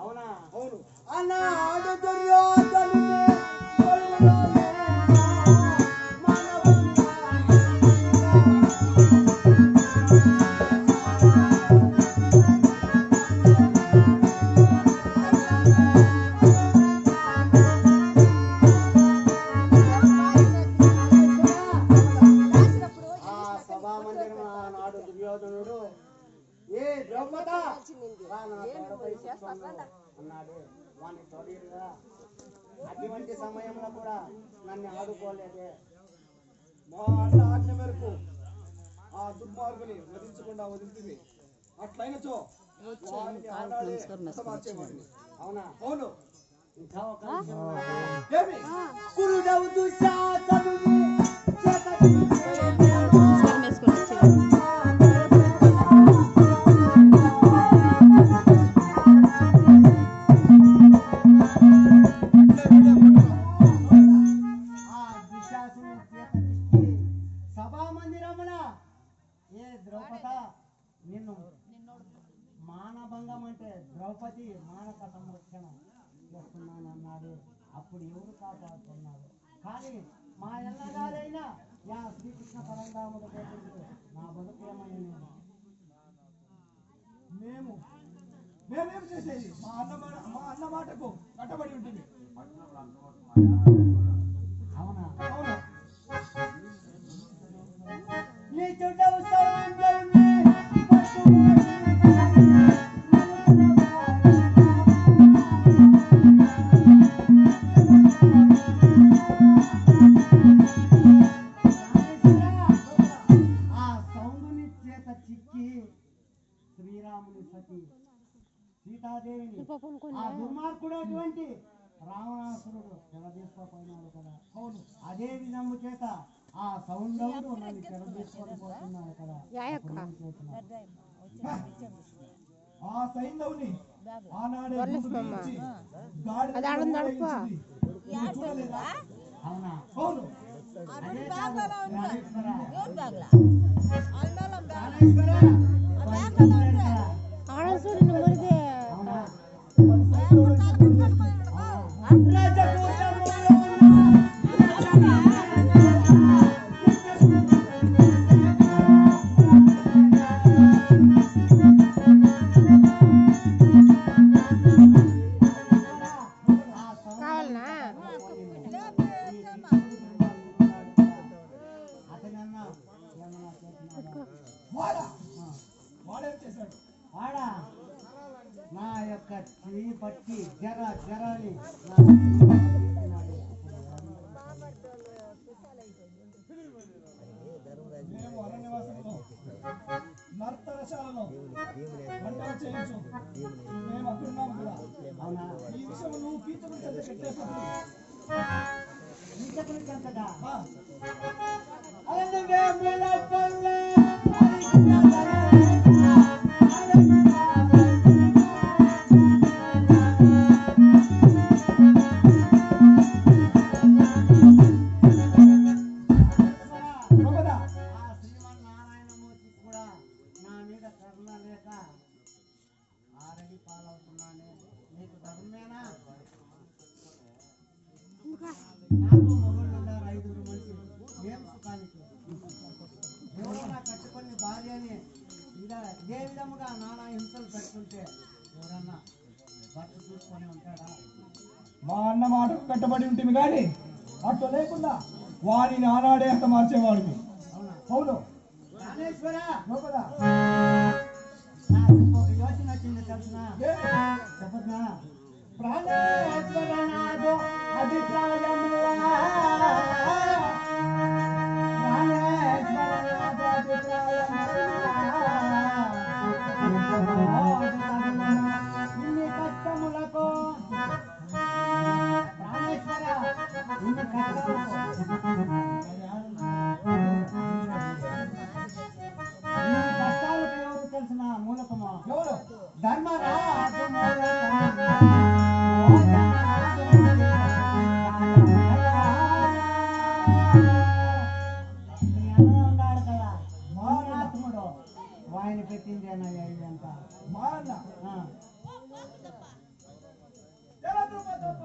అవునా? అవును. అన్నాడు దుర్యోధనుడే అన్నాడు. వాడిని తొలిగా అటువంటి సమయంలో కూడా నన్ను ఆదుకోలేదే. మా అన్న ఆజ్ఞ మేరకు ఆ దుర్మార్గుని వధించకుండా వదిలింది. అట్లయినచో వారిని ఆనాడే హతమార్చేవాడిని. అవునా? అవును. ఇంకా ఒక కురుడవు దుశ్శాసనుని నిన్ను మానభంగం అంటే ద్రౌపది మానక సంరక్షణ చేస్తున్నాను అన్నాడు. అప్పుడు ఎవరు కాపాడుతున్నారు? కానీ మా ఎల్లగారైనా యా శ్రీకృష్ణ పరంధాముడు పోతుంది. నా బతుకు ఏమైనా మేమేం చేసేది? మా అన్న మాటకు కట్టబడి ఉంటుంది. అవునా? అవును. నీ చుట్టూ శ్రీరాముని సతి సీతాదేవిని ఆ దుర్మార్గుడైనటువంటి రావణాసురుడు చెరదీసుకోపోయినాడు కదా. అవును. అదే విధము చేత ఆ సౌందర్యుడు నన్ను చెరదీసుకొని పోతున్నాడు కదా. ఆ సైంధవుని ఆనాడే అవునా? అవును. వాడా నా యొక్క చెయ్యి పట్టి జరాని మేము అరణ్యవాసంలో నర్తనశాలలో వంటలు చేయించు. మేము అక్కడున్నాం కూడా. అవునా? ఈ విషయం నువ్వు కీర్తకుడి చేత పెట్టేటప్పుడు నాకు మొగోళ్ళున్నారు 5 మంది. ఏం సుఖానికి ఎవరైనా కట్టుకొని భార్యని ఇలా ఇదే విధముగా నానా హింసలు పెట్టుకుంటే ఎవరన్నా భర్త చూసుకొని ఉంటాడా? మా అన్న మాటకు కట్టబడి ఉంటుంది కానీ అట్లా లేకుండా వారిని ఆనాడే హత మార్చేవాడిని. అవునా? అవును ప్రాణేశ్వర లోపల నాకు ఇంకొక యోచన వచ్చింది తెలుసునా ఏమి? చెప్పనా ప్రాణేశ్వర నాదో అభిప్రాయములా ప్రాణేశ్వర నాదో అభిప్రాయములా ఇన్ని కష్టములకు ప్రాణేశ్వర ఇన్ని కష్టాలకు ఇన్ని కష్టాలకు ఎవరు తెలిసిన మూలకమా ఎవరు? ధర్మరాజు ఉన్నాడు కదా మహాత్ముడు వాయిని పెట్టిందేనయ్యా ఇదంతా మా అన్న ఆ. ఎలా ధృపదప్ప?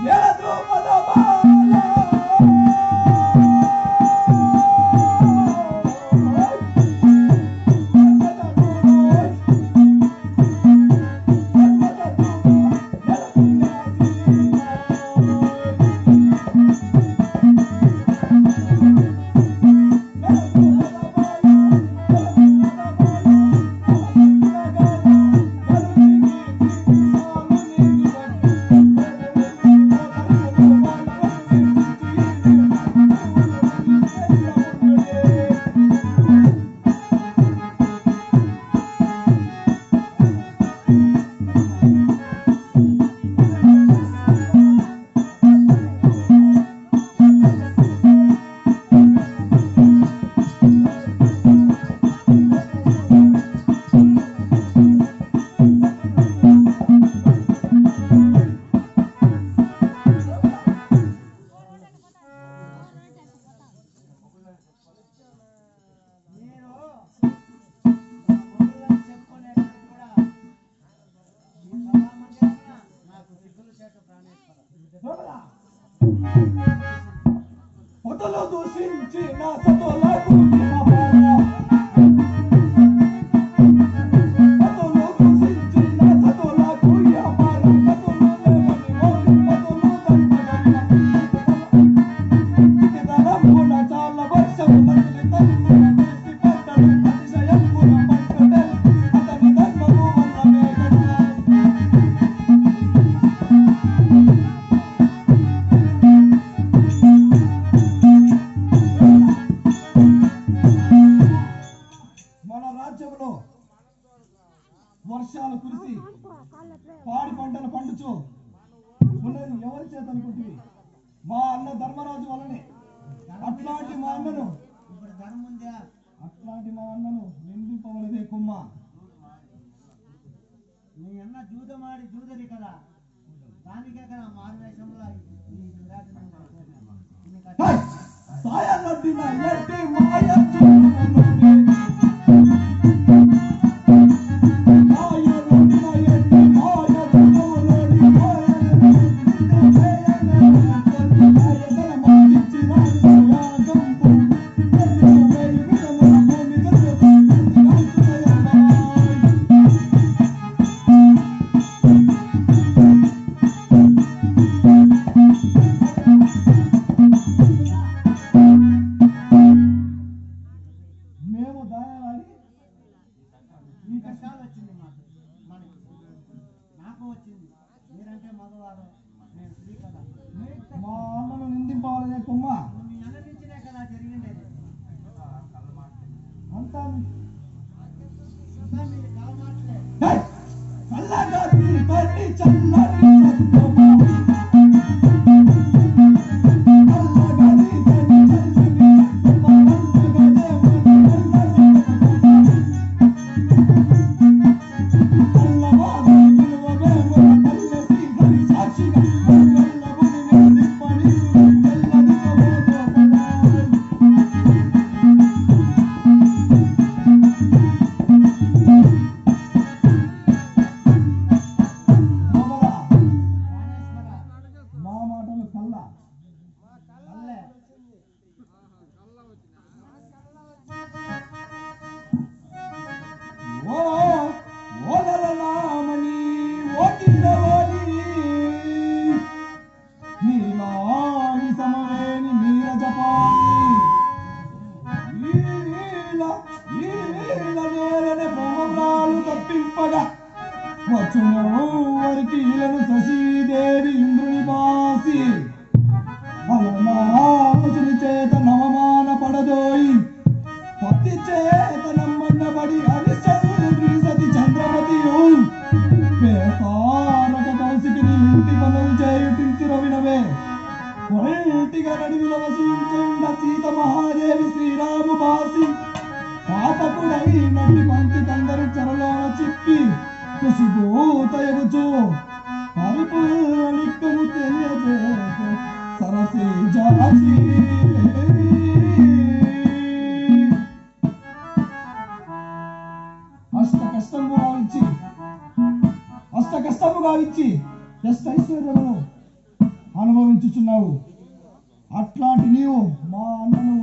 ఎలా ధృపదప్ప? నేను నా చెప్పుకునేటప్పుడు కూడా ఈ సభామందిరమున నాకు సిగ్గులు చేత ప్రాణేశ్వర లోపల పొదలు దూషించిన సతులకు హిమపాల. పొదలు దూషించిన సతులకు హిమపాల. పొదలు లేవని మోసి పొదలు దండగన్న. ఇతరమున చాలా వర్షములకి తమ్మున చేసి పడ్డడు. అతిశయమున మంటడెల్. అతని ధర్మము వల్ల మేఘన. మన రాజ్యంలో వర్షాలు కురిసి పాడి పంటలు పండుచు ఉన్నది ఎవరి చేత అనుకుంటుంది? మా అన్న ధర్మరాజు వల్లనే. అట్లాంటి మా అన్నను ఇప్పుడు ధర్మం ఉందా అట్లాంటి మా అన్నను నిందింపవలదే కుమ్మ. నీ అన్న జూదమాడి జూదరి కదా దానికే కదా మారువేషంలో ఈ విరాటను ఇన్ని హై! కష్టాలు. సాయనొడ్డిన ఎట్టి మాయ చూపునుండి. సాయనొడ్డిన ఎట్టి మాయ చూపునుండి. మాయదన మాటిచ్చిన సోయాగంపు. వేయి విధముల భూమి గర్భ మేము వచ్చునెవ్వరికి ఇలను శశీదేవి ఇంద్రుని బాసి అలనాసుని చేత నవమాన పడదోయి పతి చేత నమ్మన్నబడి అరిసతి చంద్రమతియు పేసారక కౌశికిని ఇంటి పనులు చేయుటించి రవినవే ఒంటిగా నడివిలో వసించుండ సీత మహాదేవి శ్రీరాము బాసి పాపకుడై నటి పంక్తి కందరి చెరలోన చిక్కి కుసిభూతయగుచు పరిపూర్ణిక్కము తెలియజేసే సరసీ జాచి అష్ట కష్టముగా ఇచ్చి ఐశ్వర్యమును అనుభవించుచున్నావు. అట్లాంటి నీవు మా అన్నను